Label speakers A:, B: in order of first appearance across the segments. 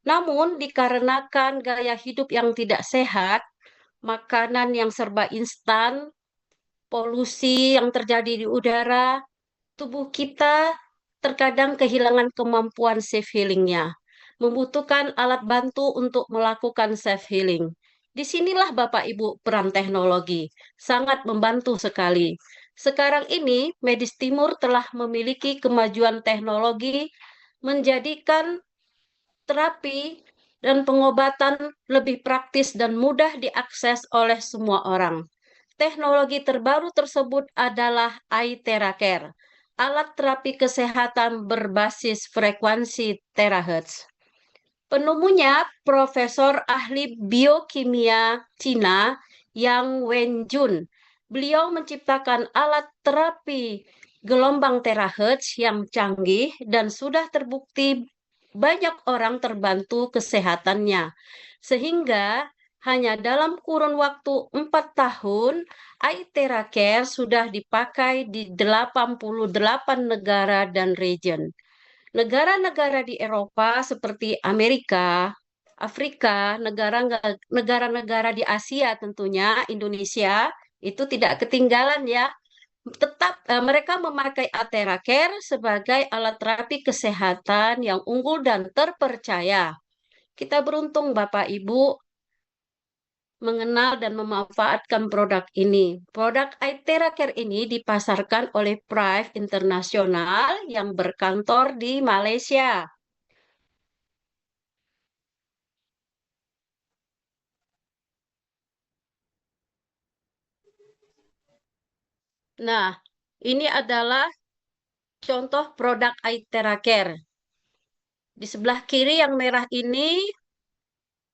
A: Namun, dikarenakan gaya hidup yang tidak sehat, makanan yang serba instan, polusi yang terjadi di udara, tubuh kita terkadang kehilangan kemampuan self healingnya, membutuhkan alat bantu untuk melakukan self healing. Disinilah Bapak Ibu peran teknologi, sangat membantu sekali. Sekarang ini, medis timur telah memiliki kemajuan teknologi menjadikan terapi dan pengobatan lebih praktis dan mudah diakses oleh semua orang. Teknologi terbaru tersebut adalah iTeracare, alat terapi kesehatan berbasis frekuensi terahertz. Penemunya Profesor Ahli Biokimia Cina Yang Wenjun. Beliau menciptakan alat terapi gelombang terahertz yang canggih dan sudah terbukti banyak orang terbantu kesehatannya. Sehingga hanya dalam kurun waktu 4 tahun, iTeracare sudah dipakai di 88 negara dan region. Negara-negara di Eropa seperti Amerika, Afrika, negara-negara di Asia tentunya, Indonesia, itu tidak ketinggalan ya. Tetap mereka memakai Atheracare sebagai alat terapi kesehatan yang unggul dan terpercaya. Kita beruntung Bapak Ibu mengenal dan memanfaatkan produk ini. Produk iTeracare ini dipasarkan oleh Prive Internasional yang berkantor di Malaysia. Nah, ini adalah contoh produk iTeracare. Di sebelah kiri yang merah ini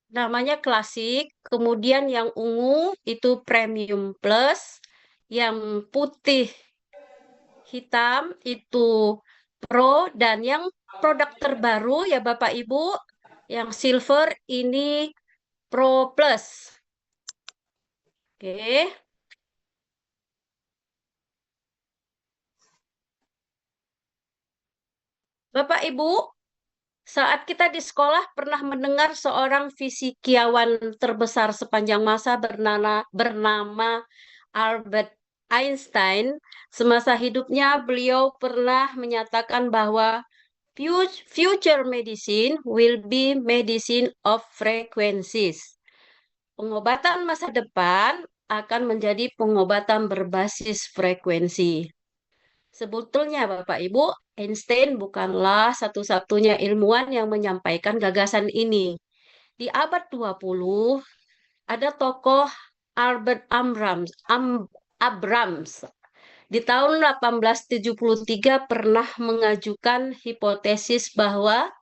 A: namanya klasik, kemudian yang ungu itu premium plus, yang putih hitam itu pro, dan yang produk terbaru ya Bapak Ibu, yang silver ini pro plus. Oke, Bapak Ibu, saat kita di sekolah pernah mendengar seorang fisikiawan terbesar sepanjang masa bernama Albert Einstein. Semasa hidupnya, beliau pernah menyatakan bahwa future medicine will be medicine of frequencies. Pengobatan masa depan akan menjadi pengobatan berbasis frekuensi. Sebetulnya Bapak Ibu, Einstein bukanlah satu-satunya ilmuwan yang menyampaikan gagasan ini. Di abad 20, ada tokoh Albert Abrams. Di tahun 1873 pernah mengajukan hipotesis bahwa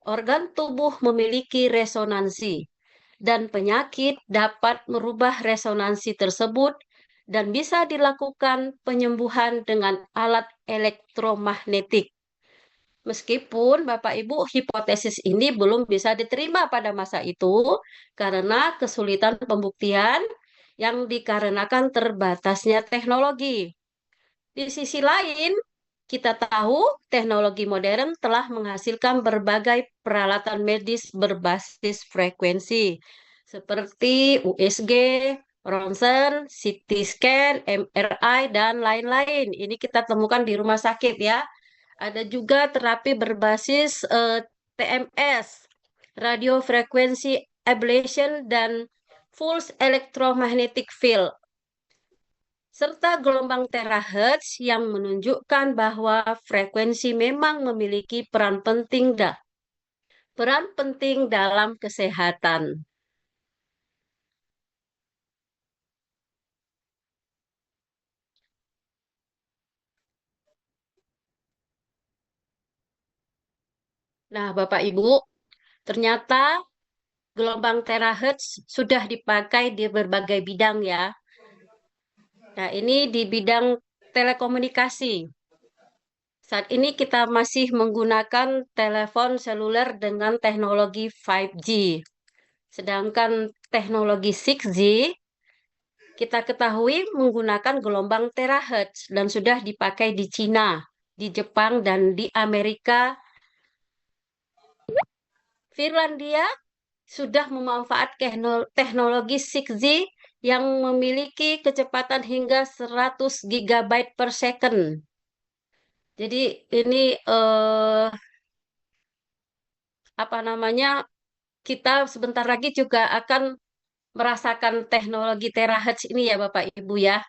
A: organ tubuh memiliki resonansi dan penyakit dapat merubah resonansi tersebut dan bisa dilakukan penyembuhan dengan alat elektromagnetik. Meskipun Bapak Ibu hipotesis ini belum bisa diterima pada masa itu karena kesulitan pembuktian yang dikarenakan terbatasnya teknologi. Di sisi lain, kita tahu teknologi modern telah menghasilkan berbagai peralatan medis berbasis frekuensi seperti USG, ronsen, CT scan, MRI, dan lain-lain. Ini kita temukan di rumah sakit ya. Ada juga terapi berbasis TMS, radio frequency ablation, dan pulse electromagnetic field serta gelombang terahertz yang menunjukkan bahwa frekuensi memang memiliki peran penting dalam kesehatan. Nah, Bapak Ibu, ternyata gelombang terahertz sudah dipakai di berbagai bidang ya. Nah, ini di bidang telekomunikasi. Saat ini kita masih menggunakan telepon seluler dengan teknologi 5G. Sedangkan teknologi 6G kita ketahui menggunakan gelombang terahertz dan sudah dipakai di Cina, di Jepang, dan di Amerika Finlandia sudah memanfaatkan teknologi 6G yang memiliki kecepatan hingga 100 gigabyte per second. Jadi ini apa namanya? Kita sebentar lagi juga akan merasakan teknologi terahertz ini ya Bapak Ibu ya.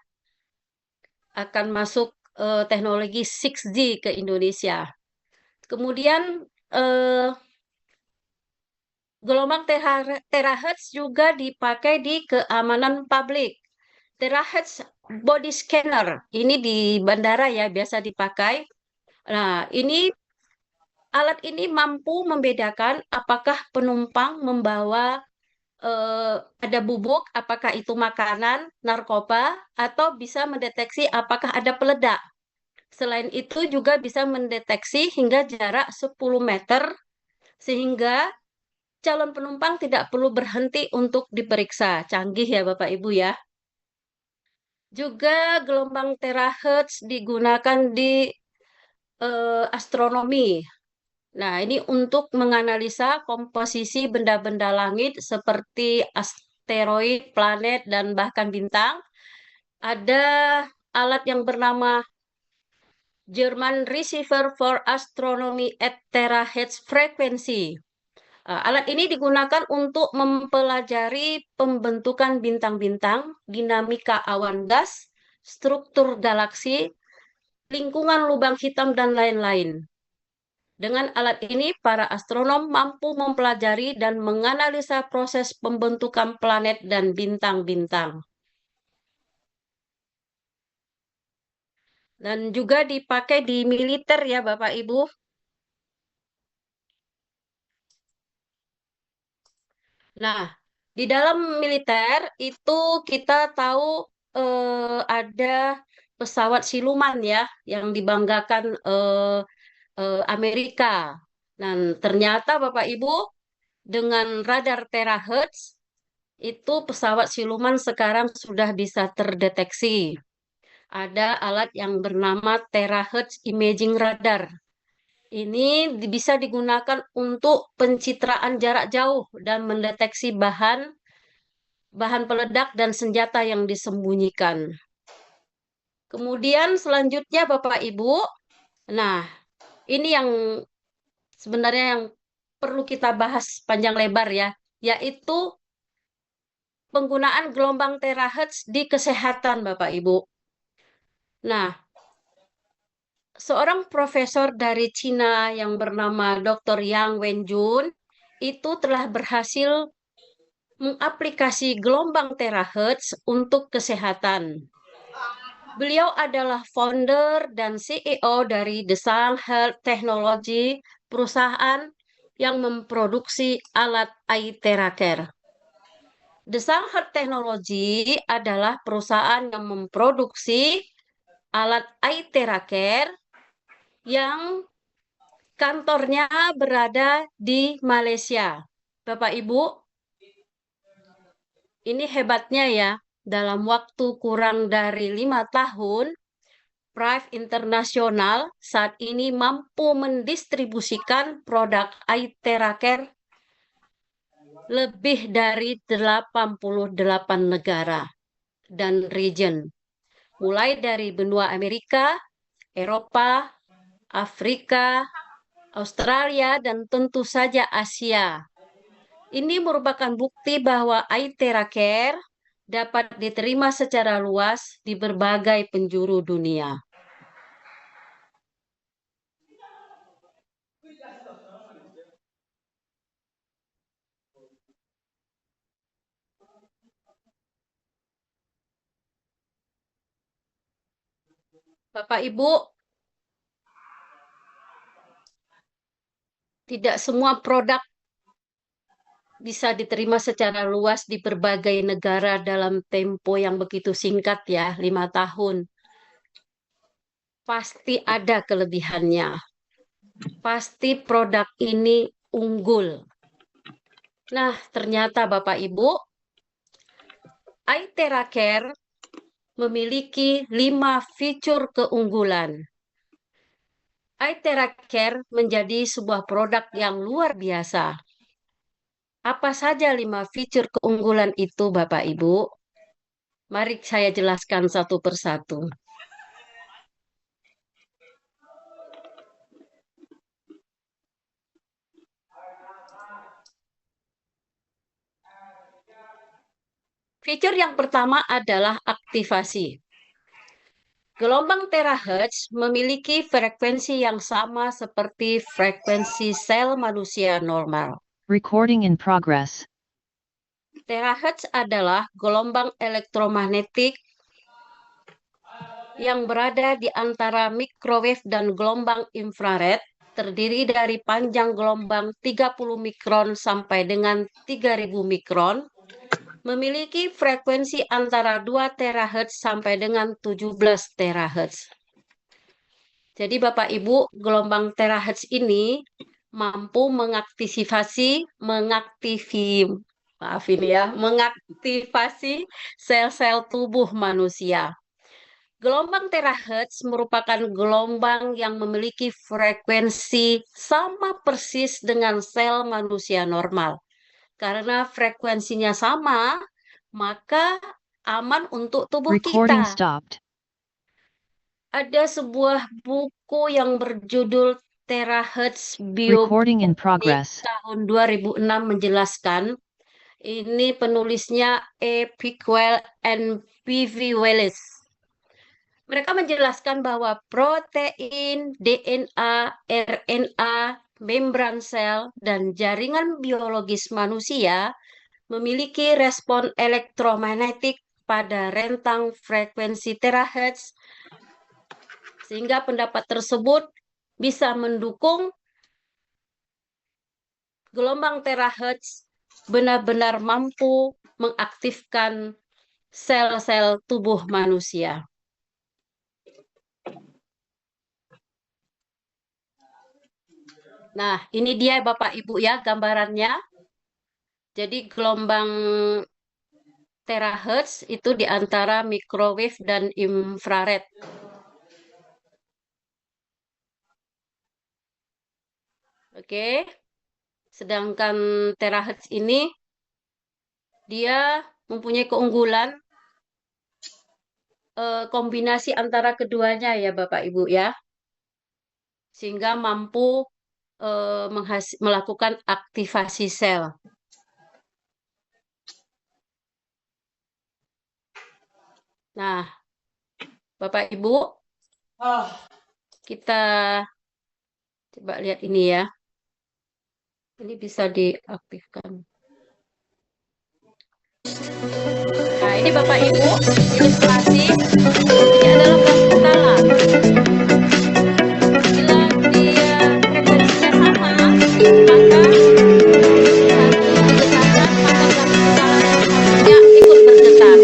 A: Akan masuk teknologi 6G ke Indonesia. Kemudian eh, gelombang terahertz juga dipakai di keamanan publik. Terahertz body scanner ini di bandara ya biasa dipakai. Nah, alat ini mampu membedakan apakah penumpang membawa ada bubuk, apakah itu makanan, narkoba, atau bisa mendeteksi apakah ada peledak. Selain itu juga bisa mendeteksi hingga jarak 10 meter sehingga calon penumpang tidak perlu berhenti untuk diperiksa. Canggih ya Bapak Ibu ya. Juga gelombang terahertz digunakan di astronomi. Nah, ini untuk menganalisa komposisi benda-benda langit seperti asteroid, planet, dan bahkan bintang. Ada alat yang bernama German Receiver for Astronomy at Terahertz Frequency. Alat ini digunakan untuk mempelajari pembentukan bintang-bintang, dinamika awan gas, struktur galaksi, lingkungan lubang hitam, dan lain-lain. Dengan alat ini, para astronom mampu mempelajari dan menganalisa proses pembentukan planet dan bintang-bintang. Dan juga dipakai di militer ya Bapak Ibu. Nah, di dalam militer itu kita tahu ada pesawat siluman ya yang dibanggakan Amerika. Dan ternyata Bapak Ibu dengan radar terahertz itu pesawat siluman sekarang sudah bisa terdeteksi. Ada alat yang bernama terahertz imaging radar. Ini bisa digunakan untuk pencitraan jarak jauh dan mendeteksi bahan bahan peledak dan senjata yang disembunyikan. Kemudian selanjutnya Bapak Ibu, nah ini yang sebenarnya yang perlu kita bahas panjang lebar ya, yaitu penggunaan gelombang terahertz di kesehatan Bapak Ibu. Nah, seorang profesor dari Cina yang bernama Dr. Yang Wenjun itu telah berhasil mengaplikasi gelombang terahertz untuk kesehatan. Beliau adalah founder dan CEO dari Desang Health Technology, perusahaan yang memproduksi alat iTeracare. Desang Health Technology adalah perusahaan yang memproduksi alat iTeracare yang kantornya berada di Malaysia. Bapak Ibu, ini hebatnya ya, dalam waktu kurang dari 5 tahun, Prive Internasional saat ini mampu mendistribusikan produk iTeracare lebih dari 88 negara dan region, mulai dari benua Amerika, Eropa, Afrika, Australia, dan tentu saja Asia. Ini merupakan bukti bahwa iTeracare dapat diterima secara luas di berbagai penjuru dunia. Bapak Ibu, tidak semua produk bisa diterima secara luas di berbagai negara dalam tempo yang begitu singkat ya, 5 tahun. Pasti ada kelebihannya. Pasti produk ini unggul. Nah, ternyata Bapak Ibu, iTeracare memiliki 5 fitur keunggulan. iTeracare menjadi sebuah produk yang luar biasa. Apa saja 5 fitur keunggulan itu, Bapak Ibu? Mari saya jelaskan satu persatu. Fitur yang pertama adalah aktivasi. Gelombang terahertz memiliki frekuensi yang sama seperti frekuensi sel manusia normal.
B: Recording in progress.
A: Terahertz adalah gelombang elektromagnetik yang berada di antara microwave dan gelombang infrared, terdiri dari panjang gelombang 30 mikron sampai dengan 3000 mikron, memiliki frekuensi antara 2 terahertz sampai dengan 17 terahertz. Jadi Bapak Ibu, gelombang terahertz ini mampu mengaktifasi sel-sel tubuh manusia. Gelombang terahertz merupakan gelombang yang memiliki frekuensi sama persis dengan sel manusia normal. Karena frekuensinya sama, maka aman untuk tubuh
B: Recording
A: kita.
B: stopped.
A: Ada sebuah buku yang berjudul Terahertz
B: Recording in
A: Biomekanik
B: progress.
A: tahun 2006 menjelaskan, ini penulisnya E. Pickwell and P.V. Wallace. Mereka menjelaskan bahwa protein, DNA, RNA, membran sel, dan jaringan biologis manusia memiliki respon elektromagnetik pada rentang frekuensi terahertz, sehingga pendapat tersebut bisa mendukung gelombang terahertz benar-benar mampu mengaktifkan sel-sel tubuh manusia. Nah, ini dia Bapak Ibu ya gambarannya. Jadi gelombang terahertz itu di antara microwave dan infrared. Oke. Sedangkan terahertz ini dia mempunyai keunggulan kombinasi antara keduanya ya Bapak Ibu ya. Sehingga mampu melakukan aktivasi sel. Nah, Bapak Ibu, kita coba lihat ini ya. Ini bisa diaktifkan. Nah, ini Bapak Ibu, ilustrasi. Ini adalah gas tala. Bila dia frekuensinya sama, maka ikut bergetar.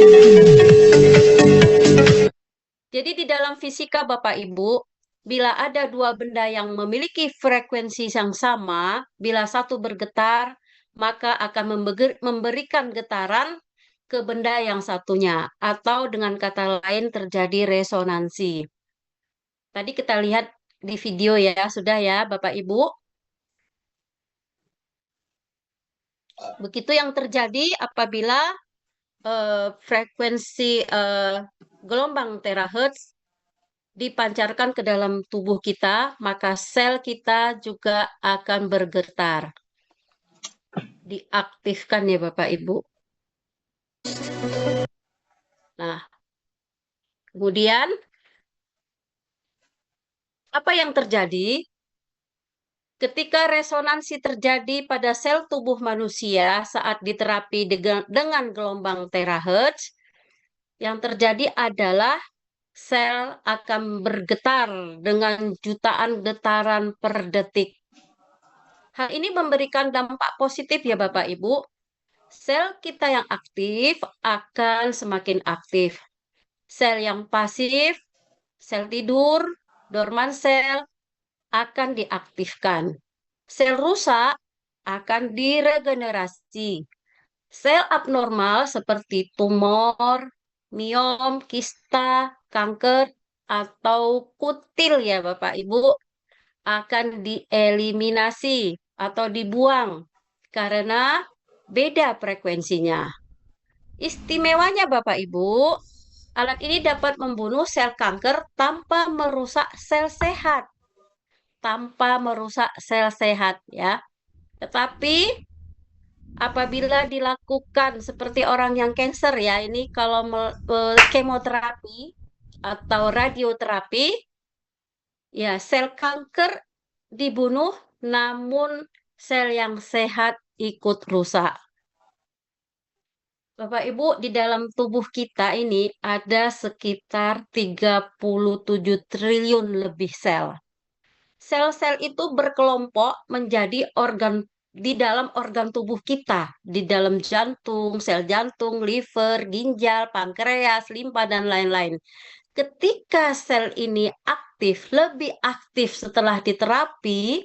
A: Jadi di dalam fisika Bapak Ibu, bila ada dua benda yang memiliki frekuensi yang sama, bila satu bergetar, maka akan memberikan getaran ke benda yang satunya, atau dengan kata lain terjadi resonansi. Tadi kita lihat di video ya, sudah ya Bapak Ibu. Begitu yang terjadi apabila frekuensi gelombang terahertz dipancarkan ke dalam tubuh kita, maka sel kita juga akan bergetar. Diaktifkan ya Bapak Ibu. Nah, kemudian apa yang terjadi? Ketika resonansi terjadi pada sel tubuh manusia saat diterapi dengan gelombang terahertz, yang terjadi adalah sel akan bergetar dengan jutaan getaran per detik. Hal ini memberikan dampak positif ya Bapak Ibu. Sel kita yang aktif akan semakin aktif. Sel yang pasif, sel tidur, dorman sel akan diaktifkan. Sel rusak akan diregenerasi. Sel abnormal seperti tumor, miom, kista, kanker, atau kutil ya Bapak Ibu akan dieliminasi atau dibuang karena beda frekuensinya. Istimewanya Bapak Ibu, alat ini dapat membunuh sel kanker tanpa merusak sel sehat. Tanpa merusak sel sehat ya. Tetapi apabila dilakukan seperti orang yang cancer ya, ini kalau kemoterapi atau radioterapi, ya sel kanker dibunuh namun sel yang sehat ikut rusak. Bapak Ibu, di dalam tubuh kita ini ada sekitar 37 triliun lebih sel. Sel-sel itu berkelompok menjadi organ di dalam organ tubuh kita, di dalam jantung, sel jantung, liver, ginjal, pankreas, limpa, dan lain-lain. Ketika sel ini aktif, lebih aktif setelah diterapi,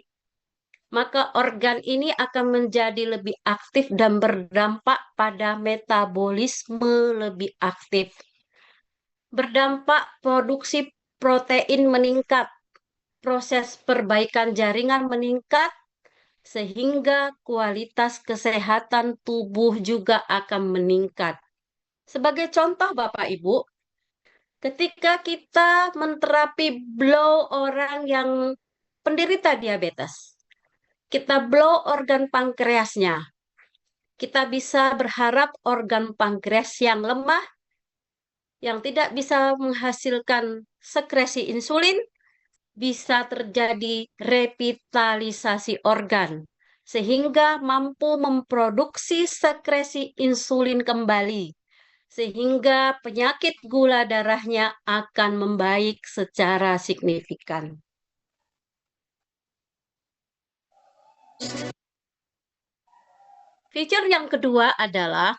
A: maka organ ini akan menjadi lebih aktif dan berdampak pada metabolisme lebih aktif. Berdampak produksi protein meningkat, proses perbaikan jaringan meningkat, sehingga kualitas kesehatan tubuh juga akan meningkat. Sebagai contoh, Bapak Ibu, ketika kita menterapi blow orang yang penderita diabetes, kita blow organ pankreasnya. Kita bisa berharap organ pankreas yang lemah, yang tidak bisa menghasilkan sekresi insulin, bisa terjadi revitalisasi organ, sehingga mampu memproduksi sekresi insulin kembali, sehingga penyakit gula darahnya akan membaik secara signifikan. Fitur yang kedua adalah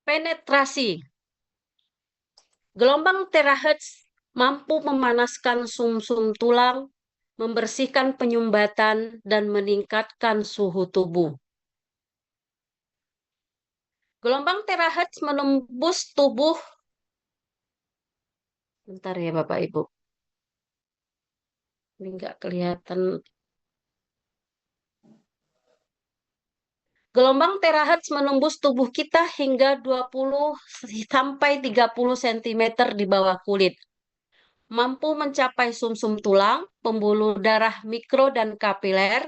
A: penetrasi. Gelombang terahertz mampu memanaskan sumsum tulang, membersihkan penyumbatan, dan meningkatkan suhu tubuh. Gelombang terahertz menembus tubuh. Bentar ya Bapak Ibu. Ini nggak kelihatan. Gelombang terahertz menembus tubuh kita hingga 20 sampai 30 cm di bawah kulit. Mampu mencapai sumsum tulang, pembuluh darah mikro dan kapiler,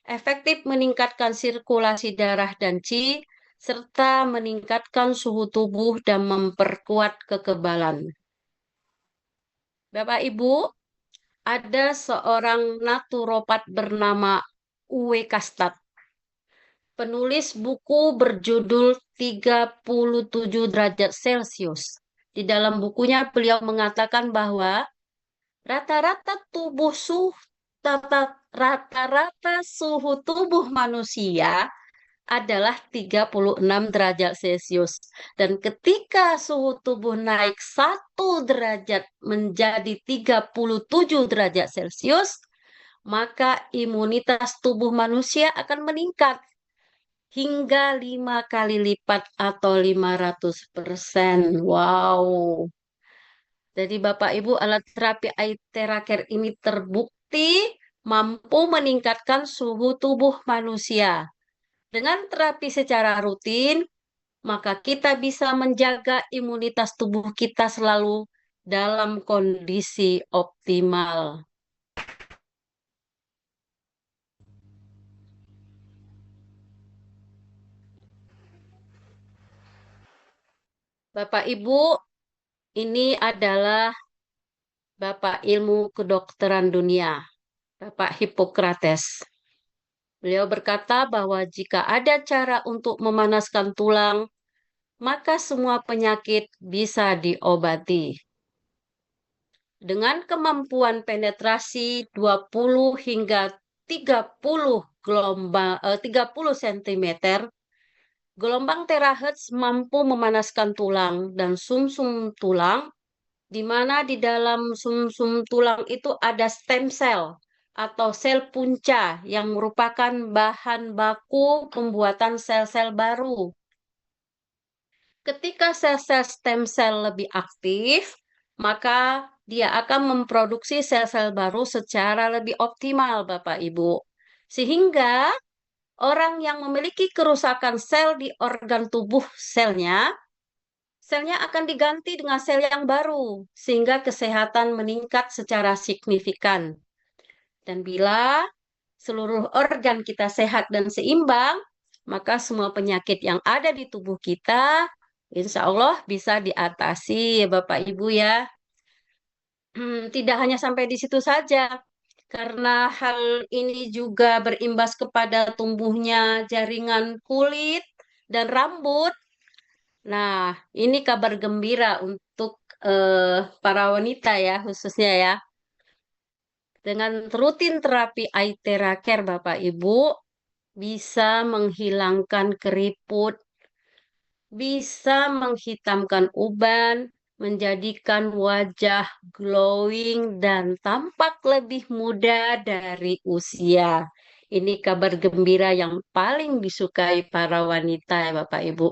A: efektif meningkatkan sirkulasi darah dan qi, serta meningkatkan suhu tubuh dan memperkuat kekebalan. Bapak Ibu, ada seorang naturopat bernama Uwe Kastad, penulis buku berjudul 37 derajat Celcius. Di dalam bukunya beliau mengatakan bahwa rata-rata rata-rata suhu tubuh manusia adalah 36 derajat Celcius. Dan ketika suhu tubuh naik 1 derajat menjadi 37 derajat Celcius, maka imunitas tubuh manusia akan meningkat hingga 5 kali lipat atau 500%. Wow. Jadi Bapak Ibu, alat terapi Aitheracare ini terbukti mampu meningkatkan suhu tubuh manusia. Dengan terapi secara rutin, maka kita bisa menjaga imunitas tubuh kita selalu dalam kondisi optimal. Bapak Ibu, ini adalah Bapak ilmu kedokteran dunia, Bapak Hippocrates. Beliau berkata bahwa jika ada cara untuk memanaskan tulang, maka semua penyakit bisa diobati. Dengan kemampuan penetrasi 20 hingga 30 30 cm, gelombang terahertz mampu memanaskan tulang dan sumsum tulang, di mana di dalam sumsum tulang itu ada stem cell atau sel punca yang merupakan bahan baku pembuatan sel-sel baru. Ketika sel-sel stem cell lebih aktif, maka dia akan memproduksi sel-sel baru secara lebih optimal, Bapak Ibu. Sehingga orang yang memiliki kerusakan sel di organ tubuh selnya akan diganti dengan sel yang baru, sehingga kesehatan meningkat secara signifikan. Dan bila seluruh organ kita sehat dan seimbang, maka semua penyakit yang ada di tubuh kita, insya Allah bisa diatasi ya Bapak Ibu ya. Tidak hanya sampai di situ saja, karena hal ini juga berimbas kepada tumbuhnya jaringan kulit dan rambut. Nah, ini kabar gembira untuk para wanita ya, khususnya ya. Dengan rutin terapi Aithera Care, Bapak Ibu, bisa menghilangkan keriput, bisa menghitamkan uban, menjadikan wajah glowing dan tampak lebih muda dari usia. Ini kabar gembira yang paling disukai para wanita ya Bapak Ibu.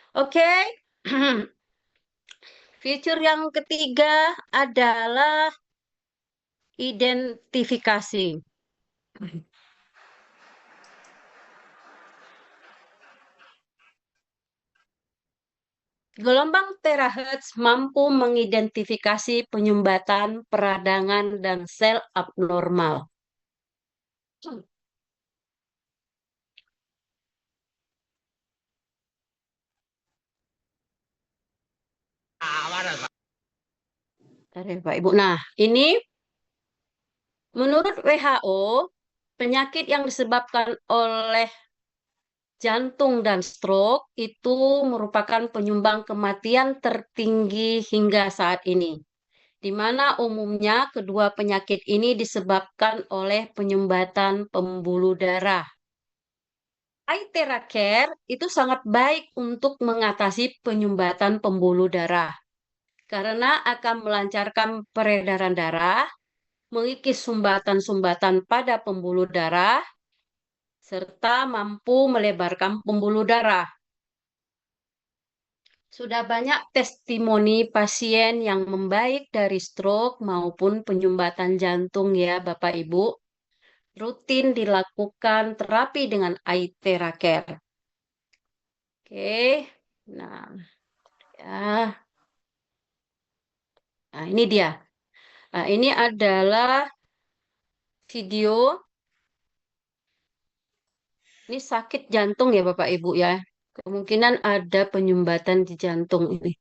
A: Oke, fitur yang ketiga adalah identifikasi. Gelombang terahertz mampu mengidentifikasi penyumbatan, peradangan, dan sel abnormal. Bentar ya, Pak Ibu. Nah, ini menurut WHO, penyakit yang disebabkan oleh jantung dan stroke itu merupakan penyumbang kematian tertinggi hingga saat ini, di mana umumnya kedua penyakit ini disebabkan oleh penyumbatan pembuluh darah. Aithera Care itu sangat baik untuk mengatasi penyumbatan pembuluh darah karena akan melancarkan peredaran darah, mengikis sumbatan-sumbatan pada pembuluh darah, serta mampu melebarkan pembuluh darah. Sudah banyak testimoni pasien yang membaik dari stroke maupun penyumbatan jantung ya Bapak Ibu. Rutin dilakukan terapi dengan Aithera Care. Oke, nah ya, nah ini dia. Nah ini adalah video. Ini sakit jantung ya Bapak Ibu ya. Kemungkinan ada penyumbatan di jantung ini.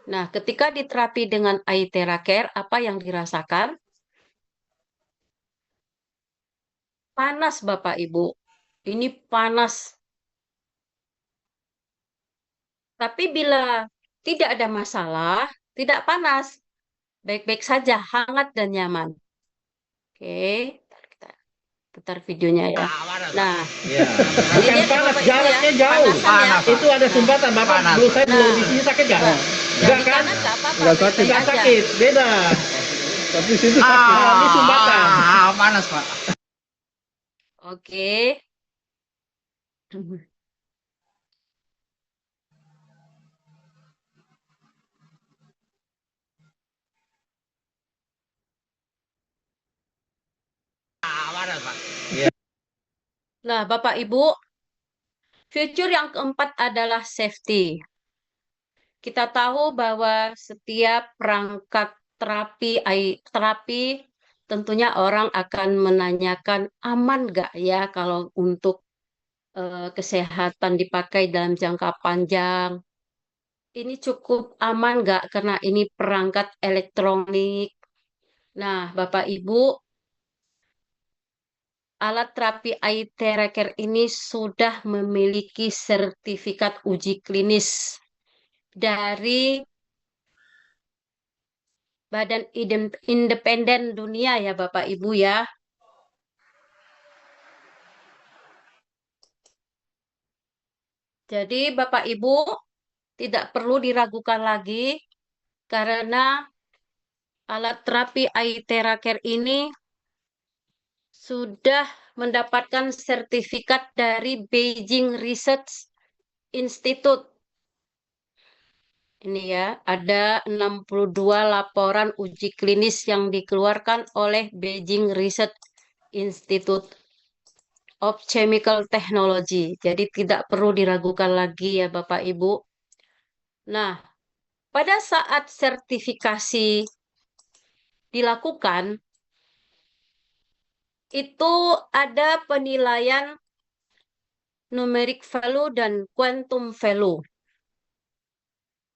A: Nah, ketika diterapi dengan Aithera Care, apa yang dirasakan? Panas Bapak Ibu. Ini panas. Tapi bila tidak ada masalah, tidak panas, baik-baik saja, hangat dan nyaman. Oke, kita putar videonya ya. Nah,
C: Ya. Bukan
A: dilihat ya
C: panas,
A: Bapak Ibu ya,
C: jaraknya jauh.
A: panasan ya.
C: Itu ada sumbatan, Bapak.
D: Panas.
C: Dulu saya dulu
A: Nah.
C: di sini sakit nggak?
A: Nah,
C: Enggak
A: di
C: kan?
A: kanan nggak apa-apa,
C: Nggak sakit.
A: baik-baik
C: Nggak
A: aja.
C: sakit, beda. Tapi situ sakit. Ini sumbatan.
D: Panas, Pak.
A: Oke.
D: Panas, Pak.
A: Nah, Bapak Ibu, fitur yang keempat adalah safety. Kita tahu bahwa setiap perangkat terapi tentunya orang akan menanyakan aman nggak ya kalau untuk kesehatan dipakai dalam jangka panjang. Ini cukup aman nggak karena ini perangkat elektronik. Nah, Bapak Ibu, alat terapi Aithera Care ini sudah memiliki sertifikat uji klinis dari Badan Independen Dunia ya Bapak Ibu ya. Jadi Bapak Ibu tidak perlu diragukan lagi karena alat terapi Aithera Care ini sudah mendapatkan sertifikat dari Beijing Research Institute. Ini ya, ada 62 laporan uji klinis yang dikeluarkan oleh Beijing Research Institute of Chemical Technology. Jadi tidak perlu diragukan lagi ya Bapak Ibu. Nah, pada saat sertifikasi dilakukan, itu ada penilaian numeric value dan quantum value.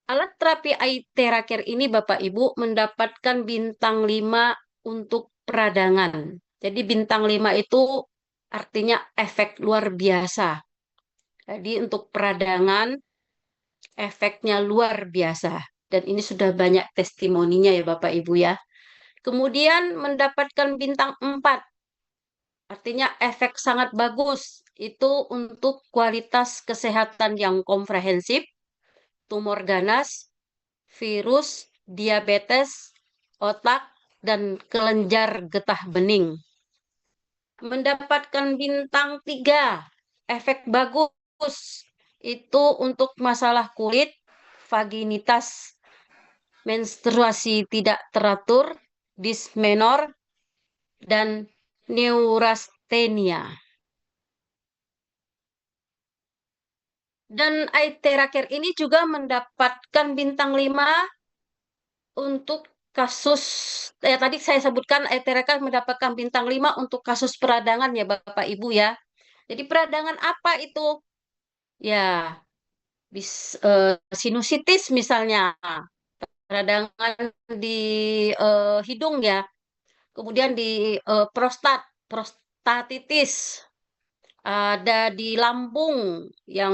A: Alat terapi Aitheracare ini Bapak Ibu mendapatkan bintang 5 untuk peradangan. Jadi bintang 5 itu artinya efek luar biasa. Jadi untuk peradangan efeknya luar biasa. Dan ini sudah banyak testimoninya ya Bapak Ibu ya. Kemudian mendapatkan bintang 4. Artinya efek sangat bagus. Itu untuk kualitas kesehatan yang komprehensif, tumor ganas, virus, diabetes, otak, dan kelenjar getah bening. Mendapatkan bintang 3, efek bagus. Itu untuk masalah kulit, vaginitas, menstruasi tidak teratur, dysmenor, dan neurastenia. Dan Aitheracare ini juga mendapatkan bintang 5 untuk kasus, tadi saya sebutkan Aitheracare mendapatkan bintang 5 untuk kasus peradangan ya Bapak Ibu ya. Jadi peradangan apa itu? Ya, sinusitis misalnya, peradangan di hidung ya. Kemudian di prostatitis, ada di lambung yang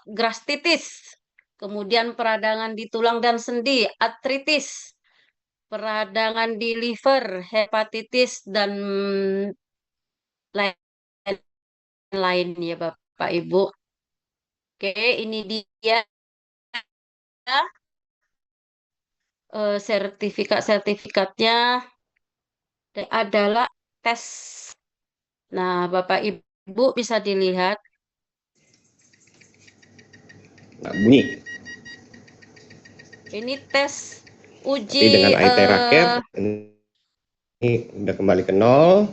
A: gastritis, kemudian peradangan di tulang dan sendi, artritis, peradangan di liver, hepatitis, dan lain-lain ya Bapak Ibu. Oke, ini dia sertifikat-sertifikatnya adalah tes. Nah, Bapak Ibu bisa dilihat.
E: Nah, bunyi.
A: Ini tes uji.
E: Tapi dengan Aitheracare ini udah kembali ke nol.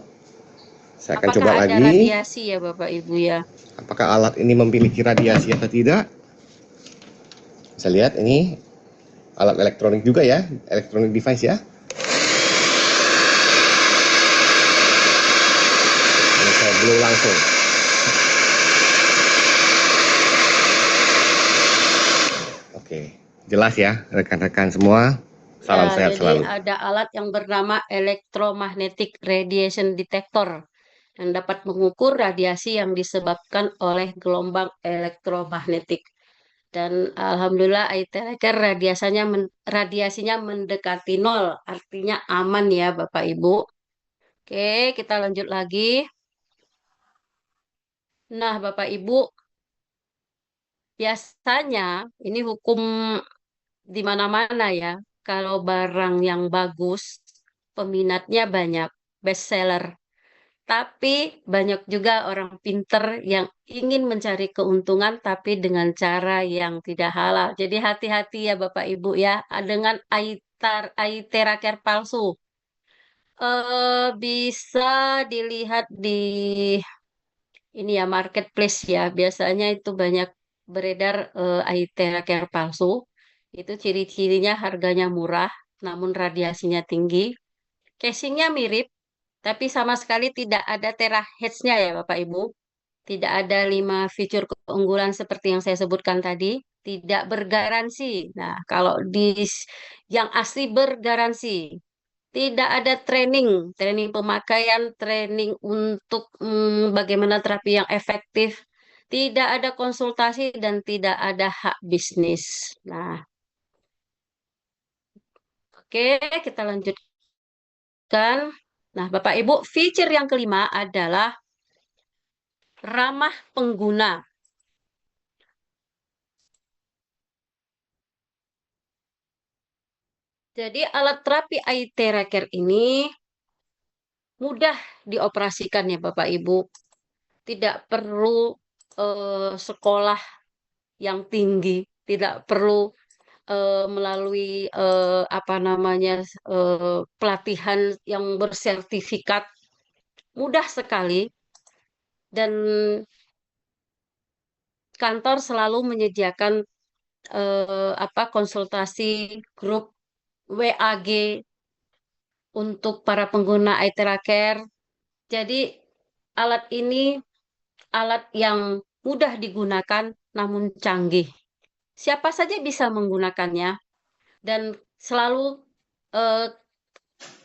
E: Saya akan coba
A: Apakah ada
E: lagi.
A: radiasi ya Bapak Ibu ya?
E: Apakah alat ini memiliki radiasi atau tidak? Bisa lihat ini alat elektronik juga ya, elektronik device ya. Ini saya blow langsung. Oke, jelas ya rekan-rekan semua. Salam
A: Ya,
E: sehat
A: jadi
E: selalu.
A: ada alat yang bernama electromagnetic radiation detector yang dapat mengukur radiasi yang disebabkan oleh gelombang elektromagnetik. Dan alhamdulillah Aitheracare radiasinya mendekati nol, artinya aman ya Bapak Ibu. Oke, kita lanjut lagi. Nah, Bapak Ibu, biasanya ini hukum di mana-mana ya. Kalau barang yang bagus, peminatnya banyak, bestseller. Tapi banyak juga orang pinter yang ingin mencari keuntungan tapi dengan cara yang tidak halal. Jadi hati-hati ya Bapak Ibu ya dengan Aitheracare palsu. Bisa dilihat di ini ya marketplace ya. Biasanya itu banyak beredar Aitheracare palsu. Itu ciri-cirinya harganya murah namun radiasinya tinggi. Casingnya mirip tapi sama sekali tidak ada terahertznya ya Bapak Ibu. Tidak ada 5 fitur keunggulan seperti yang saya sebutkan tadi. Tidak bergaransi. Nah, kalau yang asli bergaransi. Tidak ada training, training pemakaian, training untuk bagaimana terapi yang efektif. Tidak ada konsultasi dan tidak ada hak bisnis. Nah, oke, kita lanjutkan. Nah, Bapak Ibu, fitur yang kelima adalah ramah pengguna. Jadi alat terapi Aitheracare ini mudah dioperasikan ya Bapak Ibu. Tidak perlu sekolah yang tinggi, tidak perlu melalui pelatihan yang bersertifikat, mudah sekali, dan kantor selalu menyediakan konsultasi grup WAG untuk para pengguna iTera Care. Jadi alat ini alat yang mudah digunakan namun canggih. Siapa saja bisa menggunakannya, dan selalu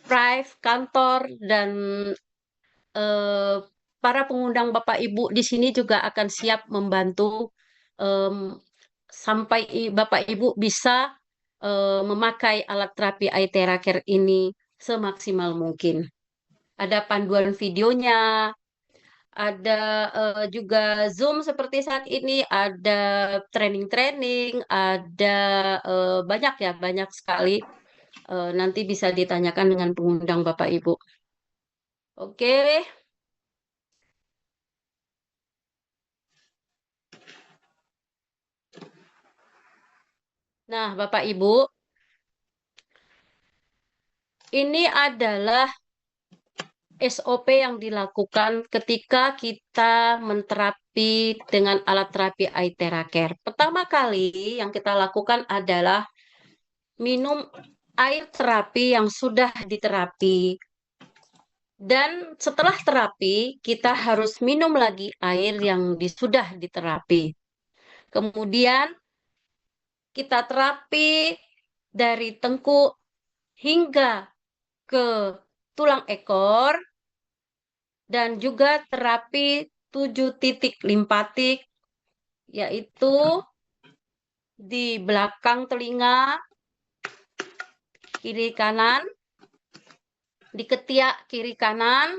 A: Prive, kantor, dan para pengundang Bapak Ibu di sini juga akan siap membantu sampai Bapak Ibu bisa memakai alat terapi iTera Care ini semaksimal mungkin. Ada panduan videonya, ada juga Zoom seperti saat ini, ada training-training, ada banyak sekali. Nanti bisa ditanyakan dengan pengundang Bapak Ibu. Oke. Nah, Bapak Ibu, ini adalah SOP yang dilakukan ketika kita menterapi dengan alat terapi iTera Care. Pertama kali yang kita lakukan adalah minum air terapi yang sudah diterapi. Dan setelah terapi, kita harus minum lagi air yang sudah diterapi. Kemudian kita terapi dari tengkuk hingga ke tulang ekor, dan juga terapi 7 titik limpatik, yaitu di belakang telinga, kiri kanan, di ketiak kiri kanan,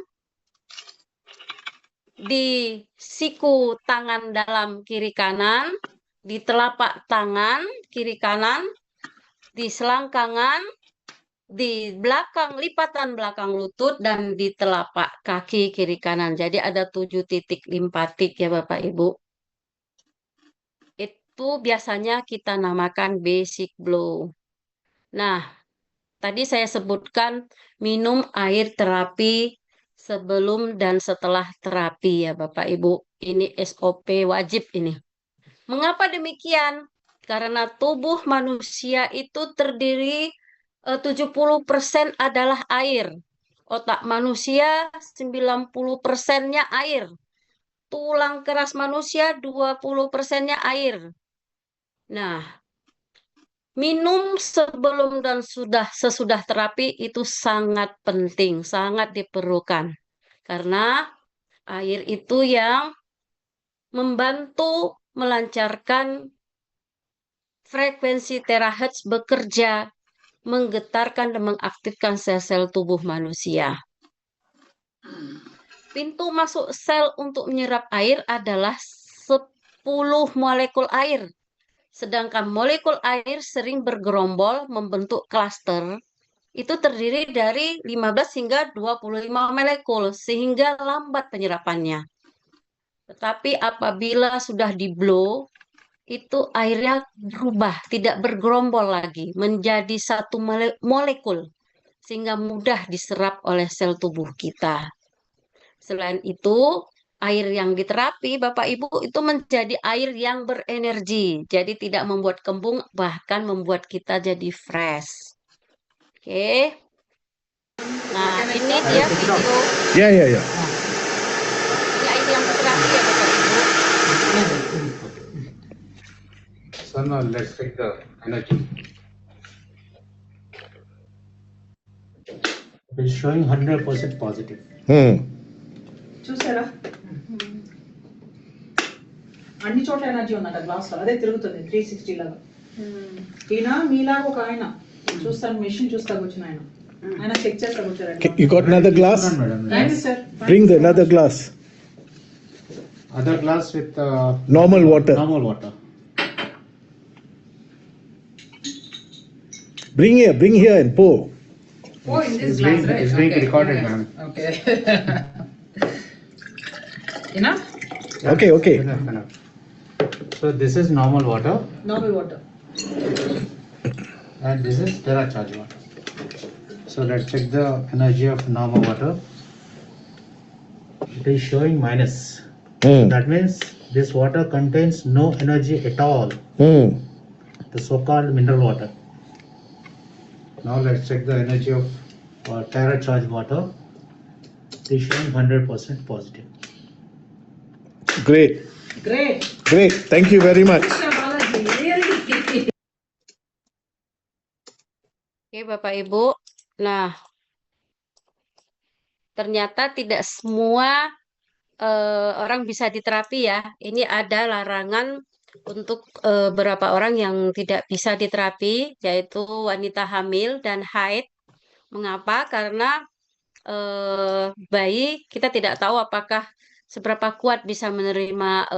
A: di siku tangan dalam kiri kanan, di telapak tangan kiri kanan, di selangkangan, di belakang lipatan belakang lutut, dan di telapak kaki kiri kanan. Jadi ada 7 titik limpatik ya Bapak Ibu. Itu biasanya kita namakan basic blow. Nah, tadi saya sebutkan minum air terapi sebelum dan setelah terapi ya Bapak Ibu. Ini SOP wajib ini. Mengapa demikian? Karena tubuh manusia itu terdiri 70% adalah air. Otak manusia 90%-nya air. Tulang keras manusia 20%-nya air. Nah, minum sebelum dan sesudah terapi itu sangat penting, sangat diperlukan. Karena air itu yang membantu melancarkan frekuensi terahertz bekerja, menggetarkan dan mengaktifkan sel-sel tubuh manusia. Pintu masuk sel untuk menyerap air adalah 10 molekul air. Sedangkan molekul air sering bergerombol membentuk klaster. Itu terdiri dari 15 hingga 25 molekul, sehingga lambat penyerapannya. Tetapi apabila sudah di-blow, itu airnya berubah, tidak bergerombol lagi, menjadi satu molekul, sehingga mudah diserap oleh sel tubuh kita. Selain itu, air yang diterapi, Bapak Ibu, itu menjadi air yang berenergi. Jadi tidak membuat kembung, bahkan membuat kita jadi fresh. Oke. Nah, ini dia video.
C: Ya.
A: Ini air yang diterapi ya, Bapak Ibu.
F: So now let's take the energy. It is showing 100% positive.
G: చూసారా అన్ని చోట్ల ఎనర్జీ ఉందట గ్లాస్ లో అదే తిరుగుతుంది 360 లాగా ఈయన మీలాగా ఒక ఆయన చూస్తాను మెషిన్ చూస్తా కూర్చుని ఆయన చెక్ చేస్తా కూర్చోరండి
C: You got another glass?
G: Thank you sir
C: Bring the another glass.
F: Other glass with
C: Normal water.
F: normal water.
C: Bring here and pour.
G: Oh in this
F: It's
G: glass
F: being,
G: right
F: it's being recorded, ma'am.
G: Okay ఇనా
C: Okay.
F: Enough. So this is normal water.
G: Normal water
F: And this is Terra charge water. So let's check the energy of normal water. It is showing minus. That means this water contains no energy at all, the so-called mineral water. Now let's check the energy of Terra charge water. It is showing 100% positive.
E: Great.
G: Great.
E: Great. Thank you very much.
G: Mr. Balaji, really.
A: Oke, Bapak Ibu. Nah, ternyata tidak semua orang bisa diterapi ya. Ini ada larangan untuk beberapa orang yang tidak bisa diterapi, yaitu wanita hamil dan haid. Mengapa? Karena bayi kita tidak tahu apakah seberapa kuat bisa menerima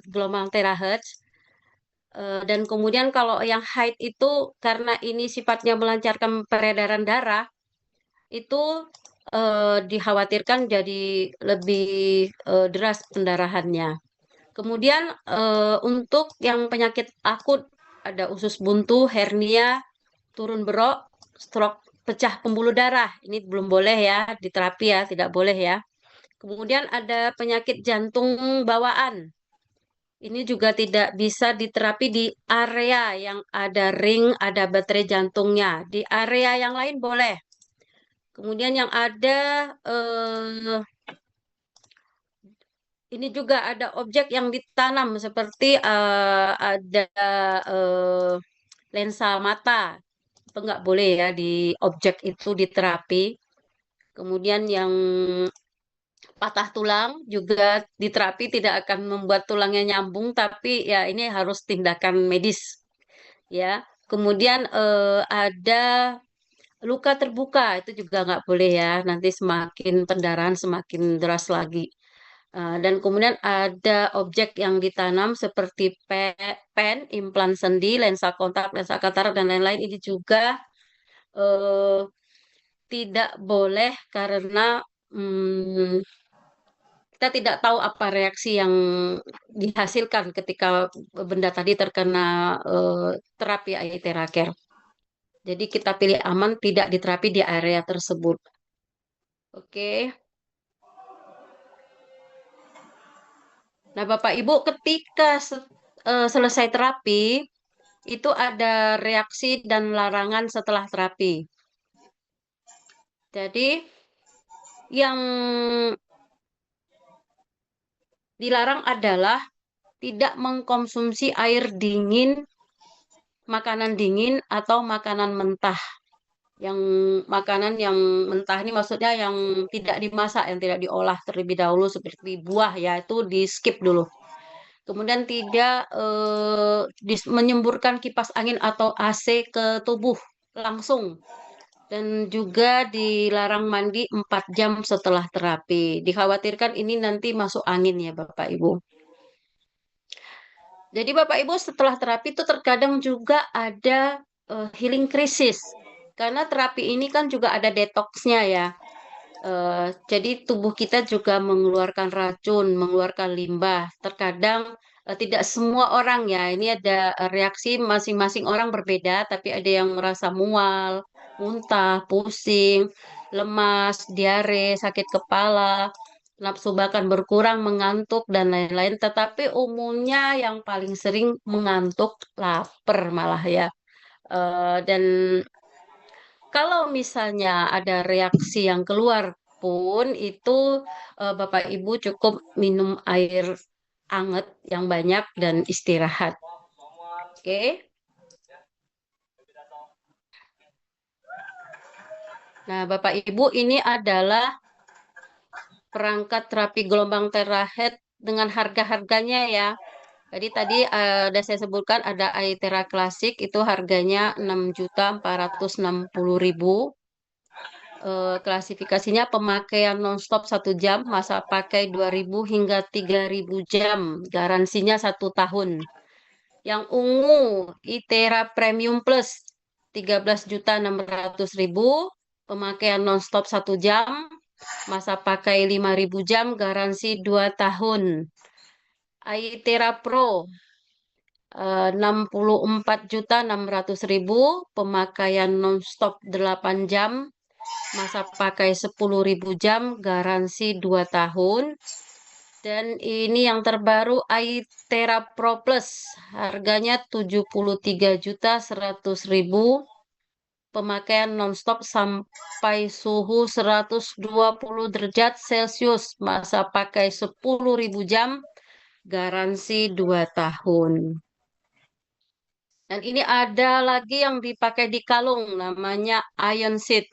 A: gelombang terahertz. Dan kemudian kalau yang haid itu karena ini sifatnya melancarkan peredaran darah, itu dikhawatirkan jadi lebih deras pendarahannya. Kemudian untuk yang penyakit akut ada usus buntu, hernia, turun berok, stroke, pecah pembuluh darah. Ini belum boleh ya diterapi ya, tidak boleh ya. Kemudian ada penyakit jantung bawaan. Ini juga tidak bisa diterapi di area yang ada ring, ada baterai jantungnya. Di area yang lain boleh. Kemudian yang ada ini juga ada objek yang ditanam seperti ada lensa mata. Itu nggak boleh ya di objek itu diterapi. Kemudian yang patah tulang juga diterapi tidak akan membuat tulangnya nyambung, tapi ya ini harus tindakan medis ya. Kemudian ada luka terbuka itu juga nggak boleh ya, nanti semakin pendarahan semakin deras lagi. Dan kemudian ada objek yang ditanam seperti pen, implan sendi, lensa kontak, lensa katarak dan lain-lain ini juga tidak boleh karena kita tidak tahu apa reaksi yang dihasilkan ketika benda tadi terkena terapi Aethera Care. Jadi kita pilih aman tidak diterapi di area tersebut. Oke. Nah, Bapak Ibu, ketika selesai terapi, itu ada reaksi dan larangan setelah terapi. Jadi, yang dilarang adalah tidak mengkonsumsi air dingin, makanan dingin, atau makanan mentah. Yang makanan yang mentah ini maksudnya yang tidak dimasak, yang tidak diolah terlebih dahulu seperti buah ya, itu di skip dulu. Kemudian tidak menyemburkan kipas angin atau AC ke tubuh langsung. Dan juga dilarang mandi 4 jam setelah terapi. Dikhawatirkan ini nanti masuk angin ya Bapak Ibu. Jadi Bapak Ibu setelah terapi itu terkadang juga ada healing crisis. Karena terapi ini kan juga ada detoxnya ya. Jadi tubuh kita juga mengeluarkan racun, mengeluarkan limbah. Terkadang tidak semua orang ya, ini ada reaksi masing-masing orang berbeda, tapi ada yang merasa mual, muntah, pusing, lemas, diare, sakit kepala, nafsu makan berkurang, mengantuk, dan lain-lain. Tetapi umumnya yang paling sering mengantuk, lapar malah ya. Dan kalau misalnya ada reaksi yang keluar pun itu Bapak Ibu cukup minum air hangat yang banyak dan istirahat. Oke. Nah, Bapak Ibu ini adalah perangkat terapi gelombang terahertz dengan harga-harganya ya. Jadi tadi ada saya sebutkan ada Aethera Classic itu harganya 6.460.000. Klasifikasinya pemakaian nonstop 1 jam, masa pakai 2.000 hingga 3.000 jam, garansinya 1 tahun. Yang ungu Aethera Premium Plus 13.600.000, pemakaian nonstop 1 jam, masa pakai 5.000 jam, garansi 2 tahun. Aethera Pro 64.600.000, pemakaian non-stop 8 jam, masa pakai 10.000 jam, garansi 2 tahun. Dan ini yang terbaru iTera Pro Plus, harganya 73.100.000, pemakaian non-stop sampai suhu 120 derajat Celcius, masa pakai 10.000 jam, garansi 2 tahun. Dan ini ada lagi yang dipakai di kalung, namanya Ion Seed.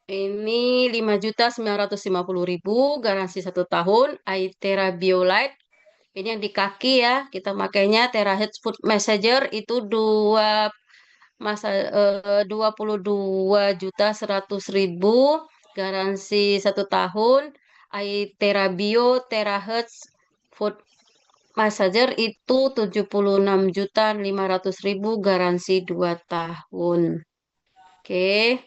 A: Ini 5.950.000, garansi 1 tahun, iTera BioLite. Ini yang di kaki ya, kita makainya Terahertz Food Messenger itu 22.100.000, garansi 1 tahun. iTera Bio Terahertz Food Messenger itu 76.500.000, garansi 2 tahun. Oke.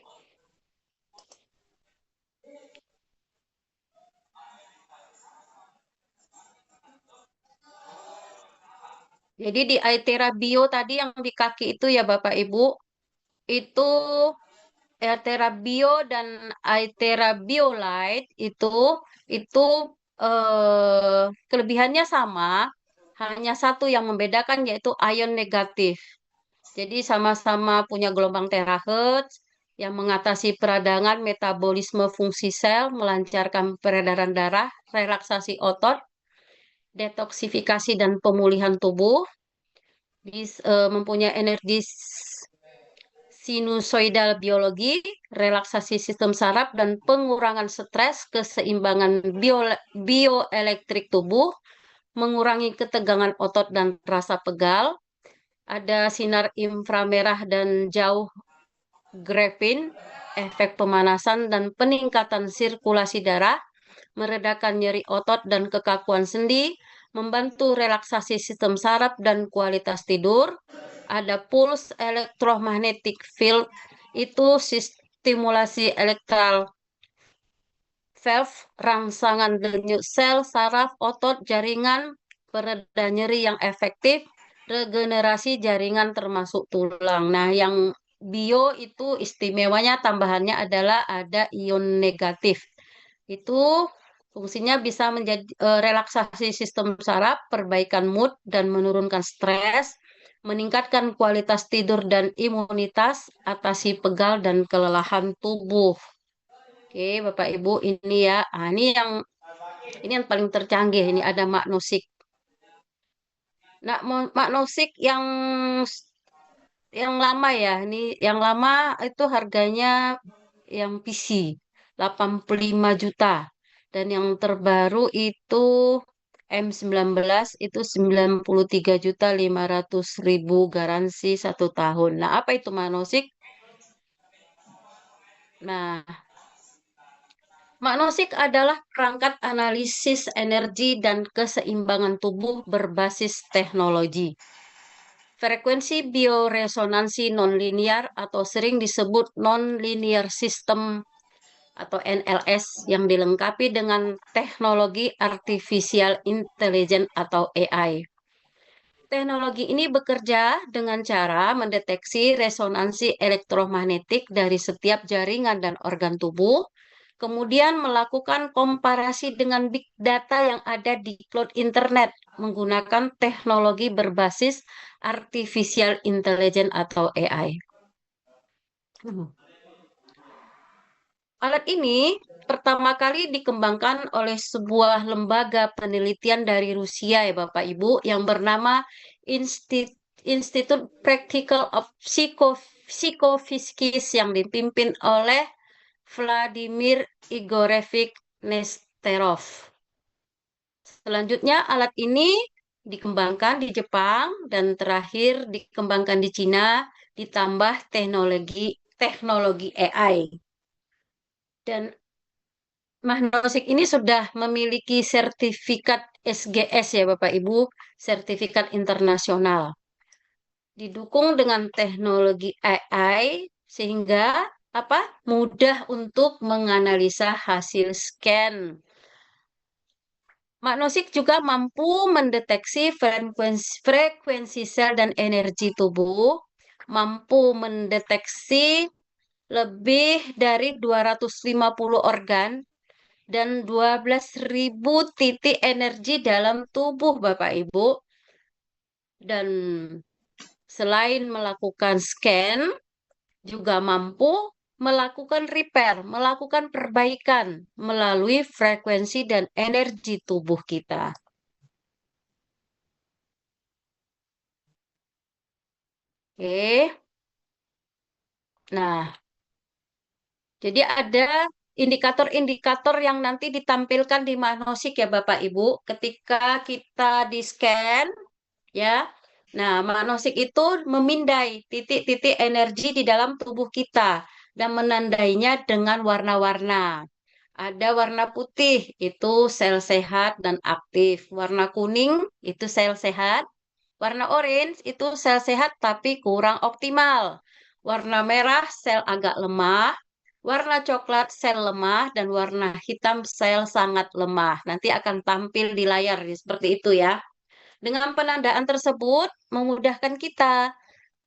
A: Jadi di iTera Bio tadi yang di kaki itu ya Bapak Ibu, itu iTera Bio dan iTera BioLite itu kelebihannya sama, hanya satu yang membedakan yaitu ion negatif. Jadi sama-sama punya gelombang terahertz yang mengatasi peradangan metabolisme fungsi sel, melancarkan peredaran darah, relaksasi otot, detoksifikasi dan pemulihan tubuh, mempunyai energi sinusoidal biologi, relaksasi sistem saraf dan pengurangan stres, keseimbangan bioelektrik tubuh, mengurangi ketegangan otot dan rasa pegal, ada sinar inframerah dan jauh grafin, efek pemanasan dan peningkatan sirkulasi darah, meredakan nyeri otot dan kekakuan sendi, membantu relaksasi sistem saraf dan kualitas tidur. Ada pulse electromagnetic field, itu stimulasi elektral valve, rangsangan denyut sel, saraf, otot, jaringan, pereda nyeri yang efektif, regenerasi jaringan termasuk tulang. Nah, yang bio itu istimewanya tambahannya adalah ada ion negatif. Itu fungsinya bisa menjadi relaksasi sistem saraf, perbaikan mood dan menurunkan stres, meningkatkan kualitas tidur dan imunitas, atasi pegal dan kelelahan tubuh. Oke, Bapak Ibu, ini ya. Ini yang paling tercanggih. Ini ada Magnosik. Nah, Magnosik yang lama ya. Ini yang lama itu harganya yang PC 85 juta. Dan yang terbaru itu M19 itu 93.500.000, garansi 1 tahun. Nah, apa itu Magnosik? Nah, Magnosik adalah perangkat analisis energi dan keseimbangan tubuh berbasis teknologi. Frekuensi bioresonansi nonlinear atau sering disebut nonlinear system atau NLS yang dilengkapi dengan teknologi artificial intelligence atau AI. Teknologi ini bekerja dengan cara mendeteksi resonansi elektromagnetik dari setiap jaringan dan organ tubuh, kemudian melakukan komparasi dengan big data yang ada di cloud internet menggunakan teknologi berbasis artificial intelligence atau AI. Alat ini pertama kali dikembangkan oleh sebuah lembaga penelitian dari Rusia ya Bapak Ibu yang bernama Institute Practical of Psychophysics yang dipimpin oleh Vladimir Igorevich Nesterov. Selanjutnya alat ini dikembangkan di Jepang dan terakhir dikembangkan di Cina ditambah teknologi AI. Dan Magnosik ini sudah memiliki sertifikat SGS ya Bapak Ibu, sertifikat internasional. Didukung dengan teknologi AI sehingga mudah untuk menganalisa hasil scan Magnosik juga mampu mendeteksi frekuensi sel dan energi tubuh, mampu mendeteksi lebih dari 250 organ dan 12.000 titik energi dalam tubuh Bapak Ibu. Dan selain melakukan scan, juga mampu melakukan repair, melakukan perbaikan melalui frekuensi dan energi tubuh kita. Oke. Nah, jadi ada indikator-indikator yang nanti ditampilkan di magnosik ya Bapak Ibu ketika kita di-scan ya. Nah, magnosik itu memindai titik-titik energi di dalam tubuh kita dan menandainya dengan warna-warna. Ada warna putih, itu sel sehat dan aktif. Warna kuning, itu sel sehat. Warna orange, itu sel sehat tapi kurang optimal. Warna merah, sel agak lemah. Warna coklat, sel lemah. Dan warna hitam, sel sangat lemah. Nanti akan tampil di layar seperti itu ya. Dengan penandaan tersebut, memudahkan kita.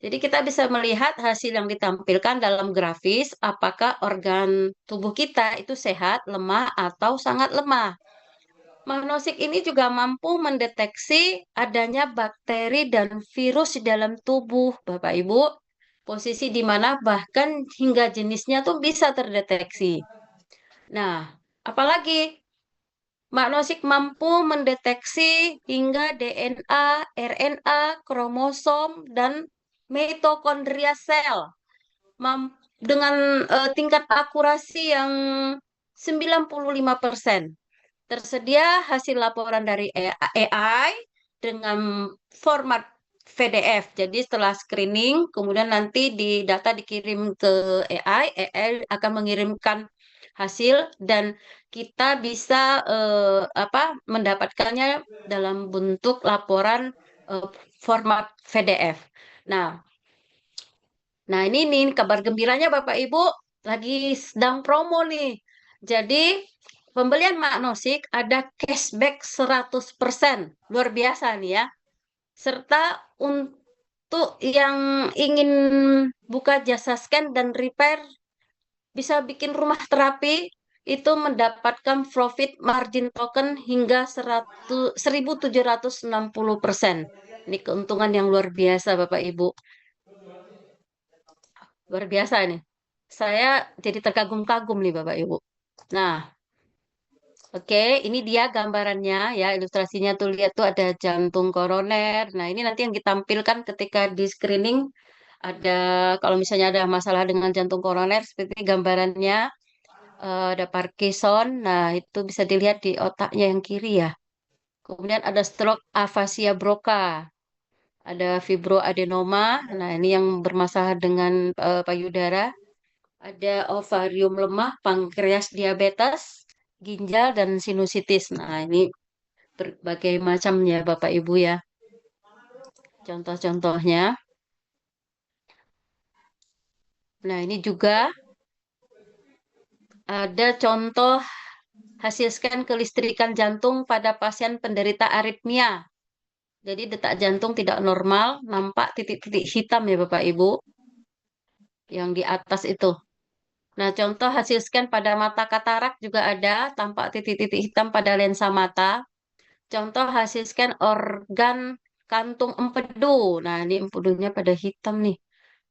A: Jadi kita bisa melihat hasil yang ditampilkan dalam grafis, apakah organ tubuh kita itu sehat, lemah, atau sangat lemah. Magnosik ini juga mampu mendeteksi adanya bakteri dan virus di dalam tubuh, Bapak Ibu. Posisi di mana bahkan hingga jenisnya tuh bisa terdeteksi. Nah, apalagi magnosik mampu mendeteksi hingga DNA, RNA, kromosom, dan mitokondria sel dengan tingkat akurasi yang 95%. Tersedia hasil laporan dari AI dengan format PDF. Jadi setelah screening, kemudian nanti data dikirim ke AI, AI akan mengirimkan hasil dan kita bisa mendapatkannya dalam bentuk laporan format PDF. Nah, ini nih kabar gembiranya Bapak Ibu lagi sedang promo nih. Jadi pembelian magnosik ada cashback 100%. Luar biasa nih ya. Serta untuk yang ingin buka jasa scan dan repair bisa bikin rumah terapi itu mendapatkan profit margin token hingga 1.760%. Ini keuntungan yang luar biasa Bapak Ibu. Luar biasa nih. Saya jadi terkagum-kagum nih Bapak Ibu. Nah, oke, ini dia gambarannya ya, ilustrasinya tuh lihat tuh ada jantung koroner. Nah, ini nanti yang ditampilkan ketika di screening ada kalau misalnya ada masalah dengan jantung koroner seperti gambarannya ada Parkinson. Nah, itu bisa dilihat di otaknya yang kiri ya. Kemudian ada stroke aphasia Broca. Ada fibroadenoma. Nah, ini yang bermasalah dengan payudara. Ada ovarium lemah, pankreas diabetes, ginjal, dan sinusitis. Nah, ini berbagai macam ya Bapak Ibu ya. Contoh-contohnya. Nah, ini juga ada contoh hasil scan kelistrikan jantung pada pasien penderita aritmia. Jadi detak jantung tidak normal, nampak titik-titik hitam ya Bapak Ibu. Yang di atas itu. Nah, contoh hasil scan pada mata katarak juga ada, tampak titik-titik hitam pada lensa mata. Contoh hasil scan organ kantung empedu. Nah, ini empedunya pada hitam nih.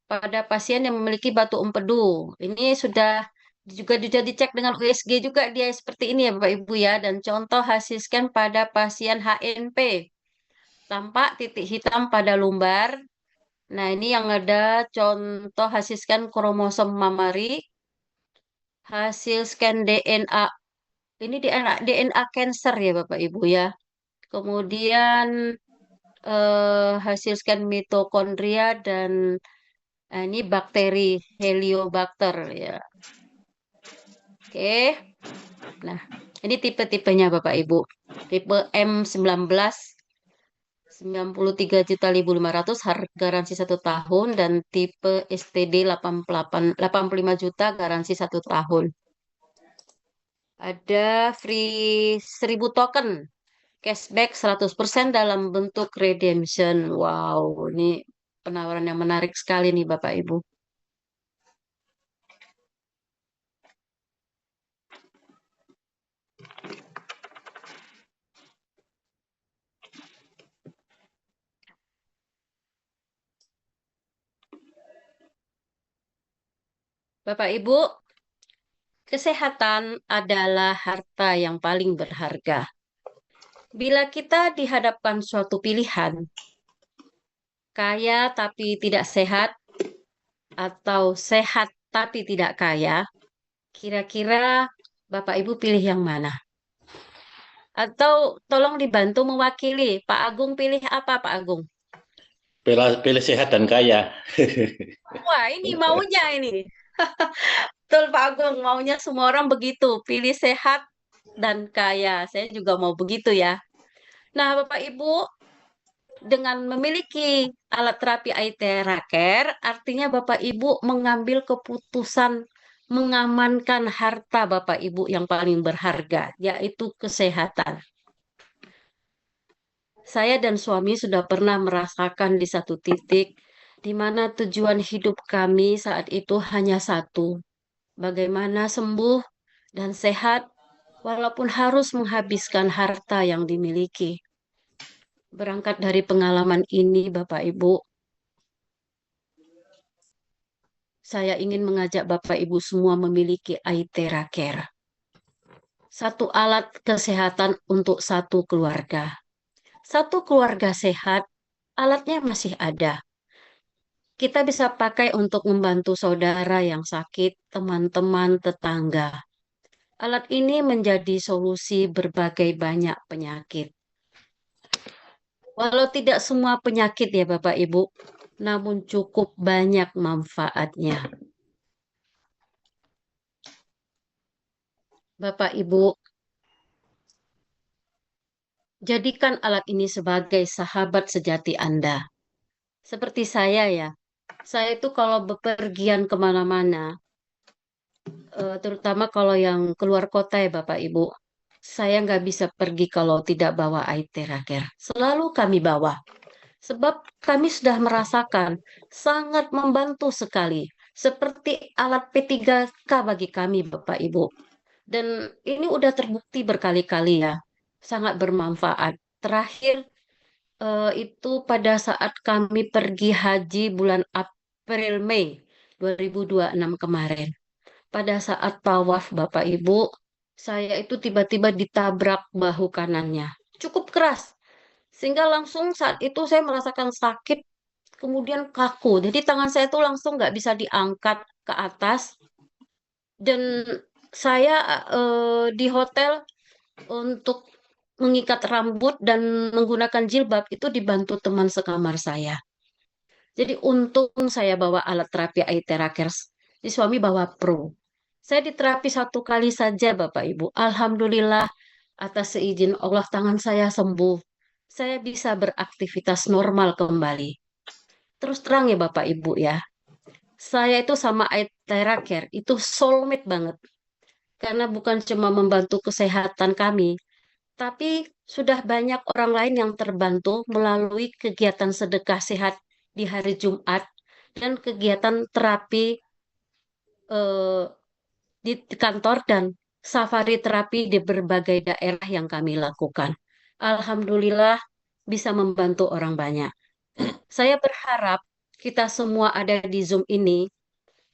A: Pada pasien yang memiliki batu empedu. Ini sudah dicek dengan USG juga dia seperti ini ya Bapak Ibu ya. Dan contoh hasil scan pada pasien HNP. Tampak titik hitam pada lumbar. Nah, ini yang ada contoh hasil scan kromosom mamari. Hasil scan DNA. Ini DNA cancer ya Bapak Ibu ya. Kemudian hasil scan mitokondria dan ini bakteri Heliobacter ya. Oke. Nah, ini tipe-tipenya Bapak Ibu. Tipe M19 93.500 harga garansi 1 tahun dan tipe STD 85 juta garansi 1 tahun. Ada free 1000 token cashback 100% dalam bentuk redemption. Wow, ini penawaran yang menarik sekali nih Bapak Ibu. Bapak Ibu, kesehatan adalah harta yang paling berharga. Bila kita dihadapkan suatu pilihan, kaya tapi tidak sehat, atau sehat tapi tidak kaya, kira-kira Bapak Ibu pilih yang mana? Atau tolong dibantu mewakili, Pak Agung pilih apa Pak Agung?
C: Pilih sehat dan kaya.
A: Wah, ini maunya ini. Betul Pak Agung, maunya semua orang begitu, pilih sehat dan kaya. Saya juga mau begitu ya. Nah, Bapak Ibu, dengan memiliki alat terapi Aithera Care, artinya Bapak Ibu mengambil keputusan mengamankan harta Bapak Ibu yang paling berharga, yaitu kesehatan. Saya dan suami sudah pernah merasakan di satu titik di mana tujuan hidup kami saat itu hanya satu, bagaimana sembuh dan sehat walaupun harus menghabiskan harta yang dimiliki. Berangkat dari pengalaman ini, Bapak Ibu, saya ingin mengajak Bapak Ibu semua memiliki Aithera Care. Satu alat kesehatan untuk satu keluarga. Satu keluarga sehat, alatnya masih ada. Kita bisa pakai untuk membantu saudara yang sakit, teman-teman, tetangga. Alat ini menjadi solusi berbagai banyak penyakit. Walau tidak semua penyakit ya Bapak Ibu, namun cukup banyak manfaatnya. Bapak Ibu, jadikan alat ini sebagai sahabat sejati Anda. Seperti saya ya, saya itu kalau bepergian kemana-mana, terutama kalau yang keluar kota ya Bapak Ibu, saya nggak bisa pergi kalau tidak bawa Aithera Care. Selalu kami bawa. Sebab kami sudah merasakan sangat membantu sekali. Seperti alat P3K bagi kami Bapak Ibu. Dan ini udah terbukti berkali-kali ya. Sangat bermanfaat. Terakhir itu pada saat kami pergi haji bulan April Mei 2026 kemarin. Pada saat tawaf Bapak Ibu, saya itu tiba-tiba ditabrak bahu kanannya. Cukup keras. Sehingga langsung saat itu saya merasakan sakit, kemudian kaku. Jadi tangan saya itu langsung nggak bisa diangkat ke atas. Dan saya di hotel untuk mengikat rambut dan menggunakan jilbab itu dibantu teman sekamar saya. Jadi untung saya bawa alat terapi Aithera Care. Si suami bawa Pro. Saya diterapi 1 kali saja Bapak Ibu. Alhamdulillah atas seizin Allah tangan saya sembuh. Saya bisa beraktivitas normal kembali. Terus terang ya Bapak Ibu ya. Saya itu sama Aithera Care itu soulmate banget. Karena bukan cuma membantu kesehatan kami, tapi sudah banyak orang lain yang terbantu melalui kegiatan sedekah sehat di hari Jumat dan kegiatan terapi di kantor dan safari terapi di berbagai daerah yang kami lakukan. Alhamdulillah bisa membantu orang banyak. Saya berharap kita semua ada di Zoom ini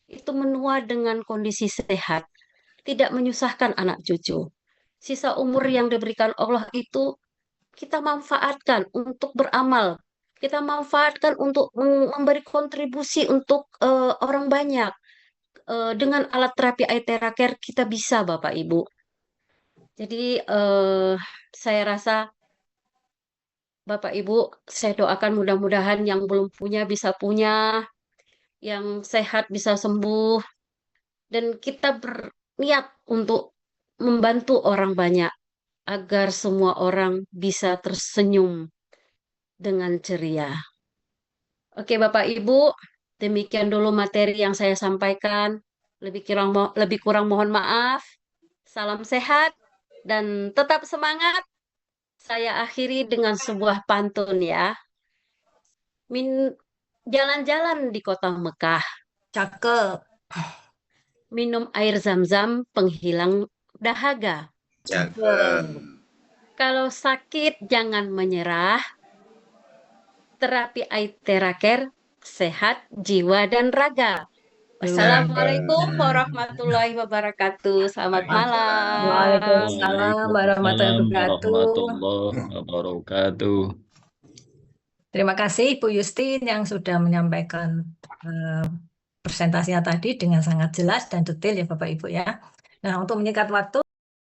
A: itu menua dengan kondisi sehat, tidak menyusahkan anak cucu. Sisa umur yang diberikan Allah itu kita manfaatkan untuk beramal. Kita manfaatkan untuk memberi kontribusi untuk orang banyak. Dengan alat terapi Aithera Care kita bisa Bapak Ibu. Jadi saya rasa Bapak Ibu, saya doakan mudah-mudahan yang belum punya bisa punya, yang sehat bisa sembuh, dan kita berniat untuk membantu orang banyak agar semua orang bisa tersenyum dengan ceria. Oke Bapak Ibu, demikian dulu materi yang saya sampaikan. Lebih kurang mohon maaf. Salam sehat dan tetap semangat. Saya akhiri dengan sebuah pantun ya. Jalan-jalan di kota Mekah,
H: Cakep.
A: minum air zam-zam penghilang dahaga. Kalau sakit jangan menyerah, terapi Aiteraker sehat jiwa dan raga. Wassalamualaikum warahmatullahi wabarakatuh. Selamat malam.
H: Waalaikumsalam warahmatullahi wabarakatuh.
C: warahmatullahi wabarakatuh.
H: Terima kasih Ibu Justin yang sudah menyampaikan presentasinya tadi dengan sangat jelas dan detail ya Bapak Ibu ya. Nah, untuk menyingkat waktu